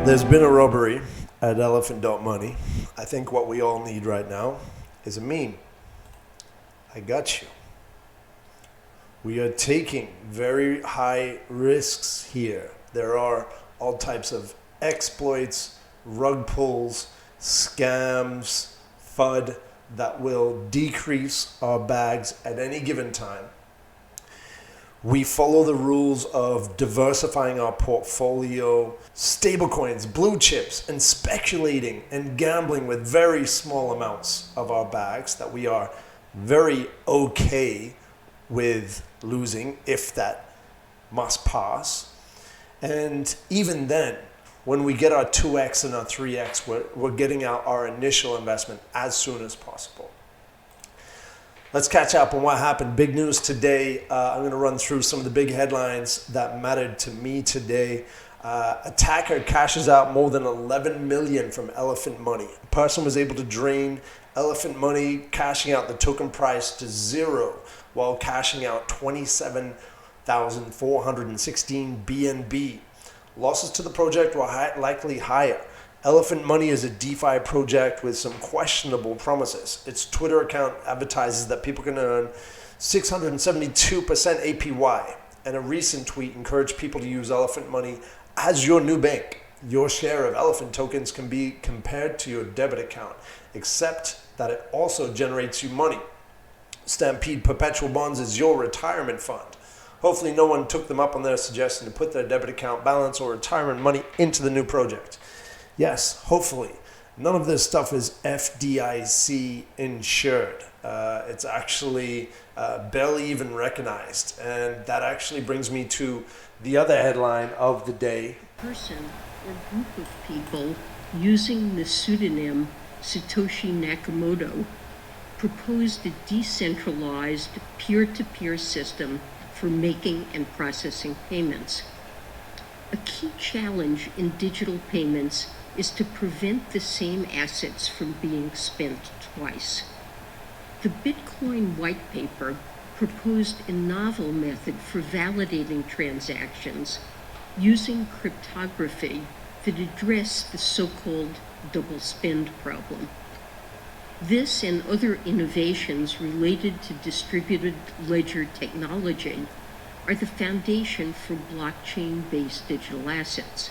There's been a robbery at Elephant.Money. I think what we all need right now is a meme. I got you. We are taking very high risks here. There are all types of exploits, rug pulls, scams, FUD that will decrease our bags at any given time. We follow the rules of diversifying our portfolio, stablecoins, blue chips, and speculating and gambling with very small amounts of our bags that we are very okay with losing if that must pass. And even then, when we get our 2x and our 3x, we're getting out our initial investment as soon as possible. Let's catch up on what happened. Big news today. I'm going to run through some of the big headlines that mattered to me today. Attacker cashes out more than 11 million from Elephant Money. A person was able to drain Elephant Money, cashing out the token price to zero while cashing out 27,416 BNB. Losses to the project were likely higher. Elephant Money is a DeFi project with some questionable promises. Its Twitter account advertises that people can earn 672% APY, and a recent tweet encouraged people to use Elephant Money as your new bank. Your share of Elephant tokens can be compared to your debit account, except that it also generates you money. Stampede Perpetual Bonds is your retirement fund. Hopefully no one took them up on their suggestion to put their debit account balance or retirement money into the new project. Yes, hopefully. None of this stuff is FDIC insured. It's actually barely even recognized. And that actually brings me to the other headline of the day. Person or group of people using the pseudonym Satoshi Nakamoto proposed a decentralized peer-to-peer system for making and processing payments. A key challenge in digital payments is to prevent the same assets from being spent twice. The Bitcoin white paper proposed a novel method for validating transactions using cryptography that addressed the so-called double spend problem. This and other innovations related to distributed ledger technology are the foundation for blockchain-based digital assets.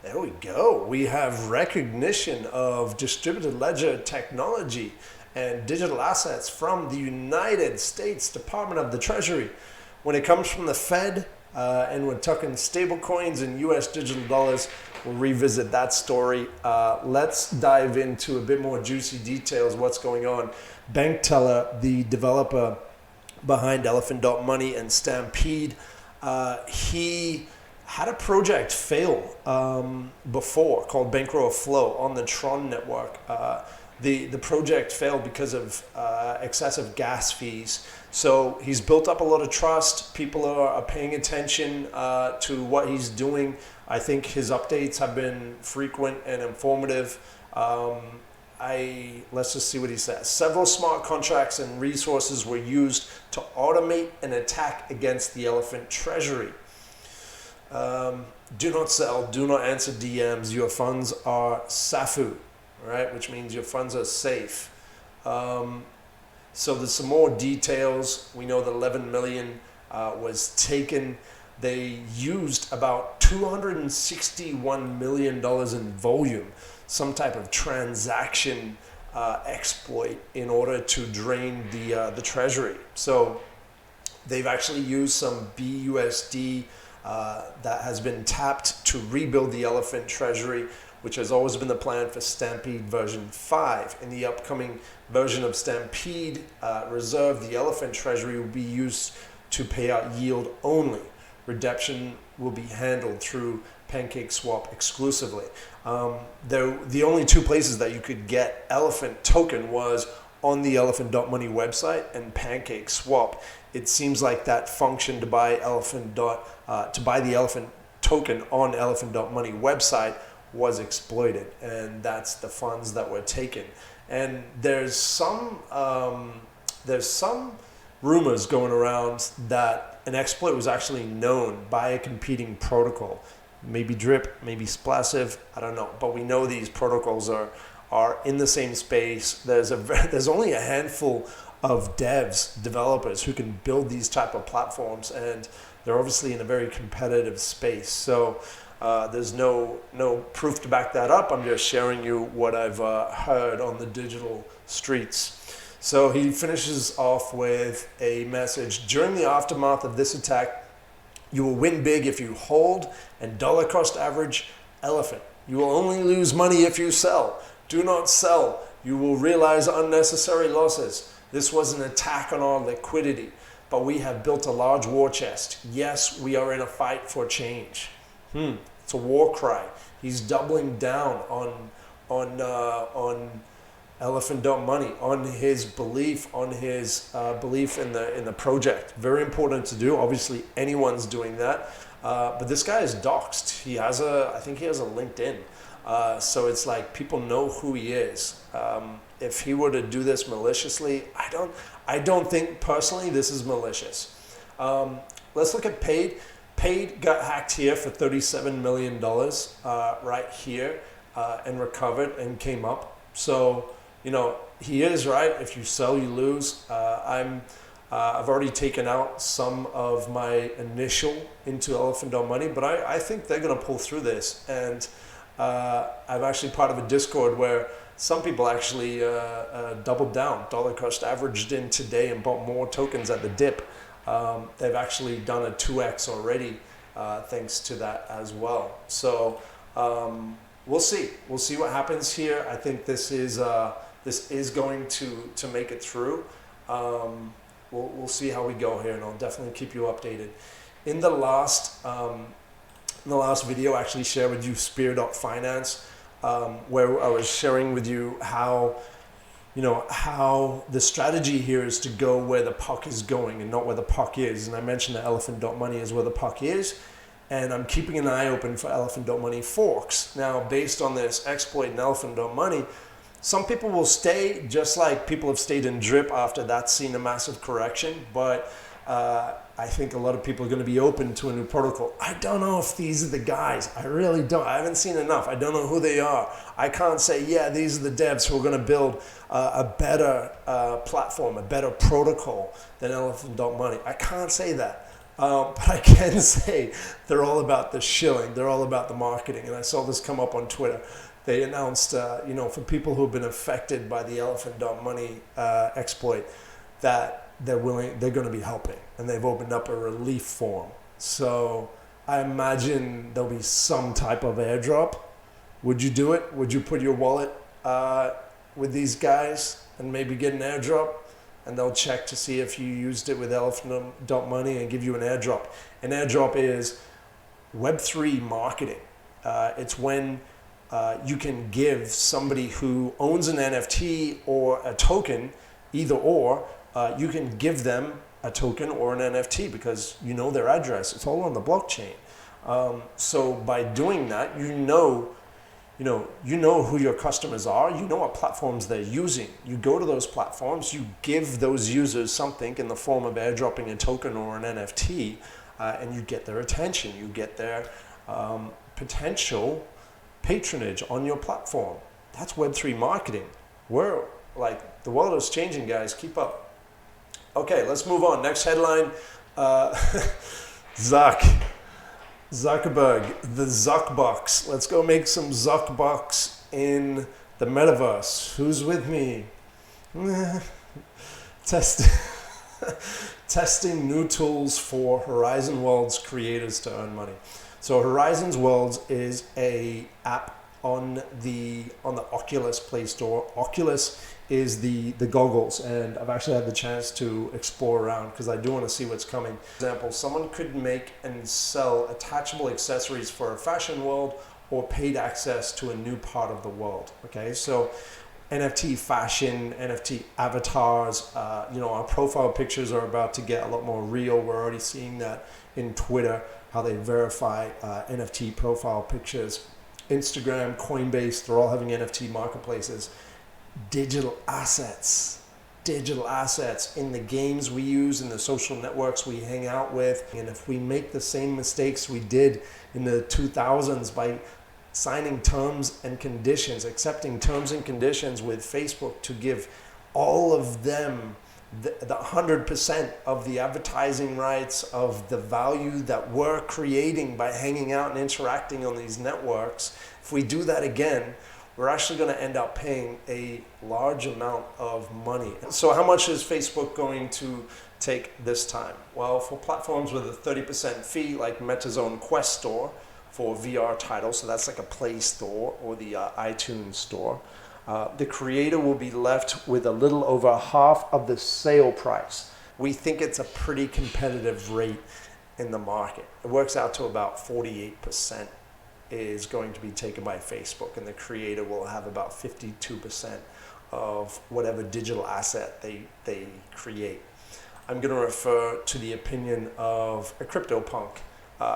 There we go. We have recognition of distributed ledger technology and digital assets from the United States Department of the Treasury. When it comes from the Fed and we're talking stable coins and US digital dollars, we'll revisit that story. Let's dive into a bit more juicy details, what's going on. Bank Teller, the developer behind Elephant.Money and Stampede, he had a project fail before called Bankroll Flow on the Tron network. The project failed because of excessive gas fees. So he's built up a lot of trust. People are paying attention to what he's doing. I think his updates have been frequent and informative. Let's just see what he says. Several smart contracts and resources were used to automate an attack against the Elephant Treasury. Do not sell, do not answer DMs. Your funds are SAFU, right? Which means your funds are safe. So there's some more details. We know that 11 million was taken. They used about $261 million in volume, some type of transaction exploit in order to drain the treasury. So they've actually used some BUSD that has been tapped to rebuild the Elephant Treasury, which has always been the plan for Stampede version 5. In the upcoming version of Stampede Reserve, the Elephant Treasury will be used to pay out yield only. Redemption will be handled through PancakeSwap exclusively. The only two places that you could get Elephant token was on the Elephant.Money website and PancakeSwap. It seems like that function to buy the Elephant token on Elephant.Money website was exploited, and that's the funds that were taken. And there's some rumors going around that an exploit was actually known by a competing protocol. maybe Drip, maybe Splasive, I don't know. But we know these protocols are in the same space. There's only a handful of developers who can build these type of platforms, and they're obviously in a very competitive space. So there's no proof to back that up. I'm just sharing you what I've heard on the digital streets. So he finishes off with a message: during the aftermath of this attack, you will win big if you hold and dollar cost average Elephant. You will only lose money if you sell. Do not sell. You will realize unnecessary losses. This was an attack on our liquidity, but we have built a large war chest. Yes, we are in a fight for change. It's a war cry. He's doubling down on Elephant.Money, on his belief, belief in the project. Very important to do. Obviously, anyone's doing that. But this guy is doxxed. I think he has a LinkedIn. So it's like people know who he is. If he were to do this maliciously, I don't think personally this is malicious. Let's look at Paid. Paid got hacked here for $37 million right here and recovered and came up. So, he is right. If you sell, you lose. I've already taken out some of my initial into Elephant.Money, but I think they're going to pull through this. And I'm actually part of a Discord where some people actually doubled down, dollar cost averaged in today and bought more tokens at the dip. They've actually done a 2x already, thanks to that as well. So we'll see. We'll see what happens here. I think this is going to make it through. We'll see how we go here, and I'll definitely keep you updated. In the last video, I actually shared with you Spear.finance, where I was sharing with you how the strategy here is to go where the puck is going and not where the puck is. And I mentioned that Elephant.Money is where the puck is, and I'm keeping an eye open for Elephant.Money forks. Now, based on this exploit in Elephant.Money, some people will stay, just like people have stayed in Drip after that's seen a massive correction. But I think a lot of people are going to be open to a new protocol. I don't know if these are the guys. I really don't. I haven't seen enough. I don't know who they are. I can't say, yeah, these are the devs who are going to build a better platform, a better protocol than Elephant.Money. I can't say that. But I can say they're all about the shilling. They're all about the marketing. And I saw this come up on Twitter. They announced, for people who have been affected by the Elephant.Money exploit, that they're going to be helping, and they've opened up a relief form. So I imagine there'll be some type of airdrop. Would you do it? Would you put your wallet with these guys and maybe get an airdrop? And they'll check to see if you used it with Elephant.Money and give you an airdrop. An airdrop is Web3 marketing. It's when you can give somebody who owns an NFT or a token, either or, you can give them a token or an NFT because you know their address. It's all on the blockchain. So by doing that, you know who your customers are. You know what platforms they're using. You go to those platforms. You give those users something in the form of airdropping a token or an NFT, and you get their attention. You get their potential patronage on your platform. That's Web3 marketing. The world is changing, guys. Keep up. Okay, let's move on. Next headline. Zuckerberg, the Zuckbucks. Let's go make some Zuckbucks in the Metaverse. Who's with me? Testing new tools for Horizon Worlds creators to earn money. So Horizon Worlds is a app on the Oculus Play Store. Oculus is the goggles, and I've actually had the chance to explore around because I do want to see what's coming. For example, someone could make and sell attachable accessories for a fashion world or paid access to a new part of the world. Okay, so NFT fashion, NFT avatars, our profile pictures are about to get a lot more real. We're already seeing that in Twitter, how they verify NFT profile pictures. Instagram, Coinbase, they're all having NFT marketplaces. Digital assets. digital assets in the games we use, in the social networks we hang out with. And if we make the same mistakes we did in the 2000s by signing terms and conditions, accepting terms and conditions with Facebook to give all of them the 100% of the advertising rights of the value that we're creating by hanging out and interacting on these networks, if we do that again, we're actually going to end up paying a large amount of money. So how much is Facebook going to take this time? Well, for platforms with a 30% fee, like Meta's own Quest Store for VR titles, so that's like a Play Store or the iTunes Store, the creator will be left with a little over half of the sale price. We think it's a pretty competitive rate in the market. It works out to about 48% is going to be taken by Facebook, and the creator will have about 52% of whatever digital asset they create. I'm going to refer to the opinion of a CryptoPunk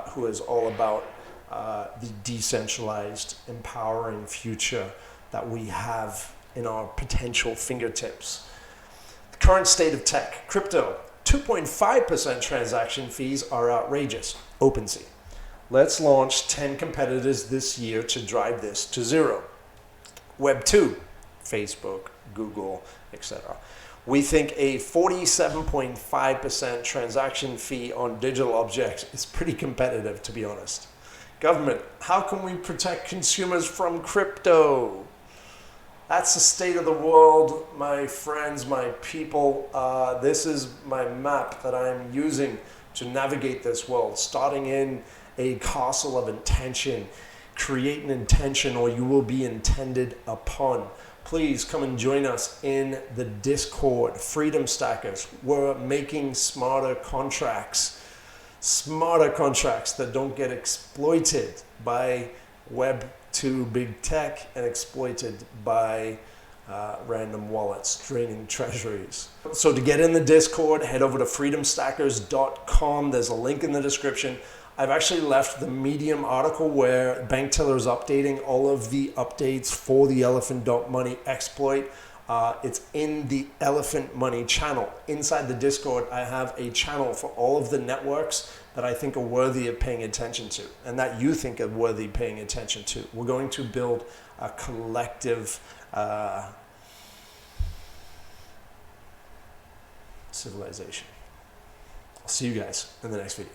who is all about the decentralized, empowering future that we have in our potential fingertips. The current state of tech, crypto, 2.5% transaction fees are outrageous. OpenSea. Let's launch 10 competitors this year to drive this to zero. Web 2, Facebook, Google, etc. We think a 47.5% transaction fee on digital objects is pretty competitive, to be honest. Government, how can we protect consumers from crypto? That's the state of the world, my friends, my people. This is my map that I'm using to navigate this world, starting in a castle of intention. Create an intention or you will be intended upon. Please come and join us in the Discord, Freedom Stackers. We're making smarter contracts that don't get exploited by Web 2 big tech and exploited by random wallets draining treasuries. So to get in the Discord, head over to freedomstackers.com. There's a link in the description. I've actually left the Medium article where Bank Teller is updating all of the updates for the Elephant.Money exploit. It's in the Elephant Money channel. Inside the Discord, I have a channel for all of the networks that I think are worthy of paying attention to and that you think are worthy of paying attention to. We're going to build a collective civilization. I'll see you guys in the next video.